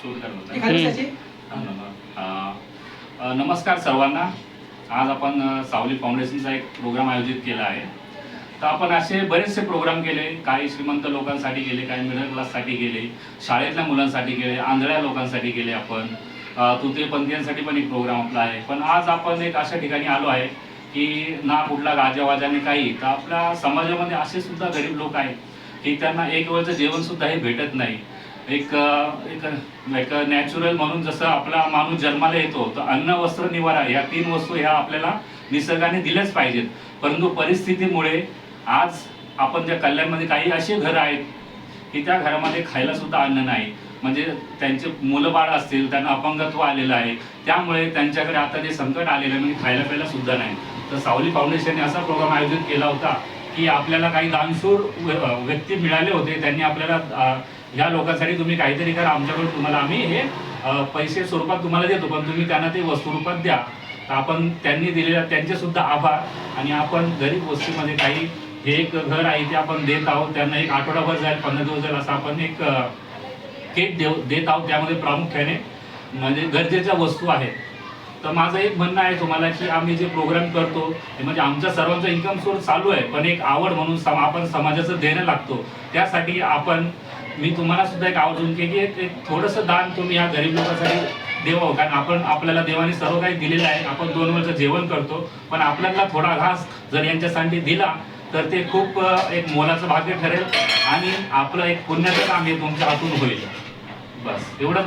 Shoot करत. नमस्कार सर्वांना. आज आपण सावली फाउंडेशनचा एक प्रोग्राम आयोजित केला आहे. तर आपण असे बरेचसे प्रोग्राम केले. काही श्रीमंत लोकांसाठी केले, काही मिडल क्लाससाठी केले, शाळेतल्या मुलांसाठी केले, आंधळ्या लोकांसाठी केले, आपण तृतीयपंथीयांसाठी पण एक प्रोग्राम आपला आहे. पण आज आपण एक अशा ठिकाणी आलो आहे की ना कुठला गाजावाजाने काही, तर आपल्या समाजामध्ये असे सुद्धा गरीब लोक आहेत की त्यांना एक वेळचं जेवणसुद्धा हे भेटत नाही. एक एक नॅचरल म्हणून जसं आपला माणूस जन्माला येतो तर अन्न वस्त्र निवारा या 3 वस्तू ह्या आपल्याला निसर्गाने दिल्याच पाहिजेत. परंतु परिस्थितीमुळे आज आपण त्या कल्याणमध्ये काही असे घरं आहेत की त्या घरामध्ये खायला सुद्धा अन्न नाही. म्हणजे त्यांचे मुलं बाळ असतील, त्यांना अपंगत्व आलेलं आहे, त्यामुळे त्यांच्याकडे आता जे संकट आलेलं आहे म्हणजे खायला प्यायला सुद्धा नाही. तर सावली फाउंडेशनने असा प्रोग्राम आयोजित केला होता की आपल्याला काही दानशूर व्यक्ती मिळाले होते. त्यांनी आपल्याला ह्या लोकांसाठी तुम्ही काहीतरी करा, आमच्याकडून तुम्हाला आम्ही हे पैसे स्वरूपात तुम्हाला देतो, पण तुम्ही त्यांना ते वस्तू रूपात द्या. तर आपण त्यांनी दिलेल्या त्यांचे सुद्धा आभार. आणि आपण गरीब वस्तीमध्ये काही हे एक घर आहे ते आपण देत आहोत. त्यांना एक आठवडाभर जाईल, 15 दिवस जाईल असं आपण एक किट देत आहोत. त्यामध्ये प्रामुख्याने म्हणजे गरजेच्या वस्तू आहेत. तर माझं एक म्हणणं आहे तुम्हाला की आम्ही जे प्रोग्राम करतो ते म्हणजे आमच्या सर्वांचा इन्कम सोर्स चालू आहे, पण एक आवड म्हणून आपण समाजाचं देणं लागतो. त्यासाठी मी तुम्हाला सुद्धा एक आवर्जून की एक थोडंसं दान तुम्ही या गरीब लोकांसाठी देवावं. कारण आपल्याला देवाने सर्व काही दिलेलं आहे. आपण 2 वेळचं जेवण करतो, पण आपल्याला थोडा घास जर यांच्यासाठी दिला तर ते खूप एक मोलाचं भाग्य ठरेल आणि आपलं एक पुण्याचं काम हे तुमच्या हातून होईल. बस एवढंच.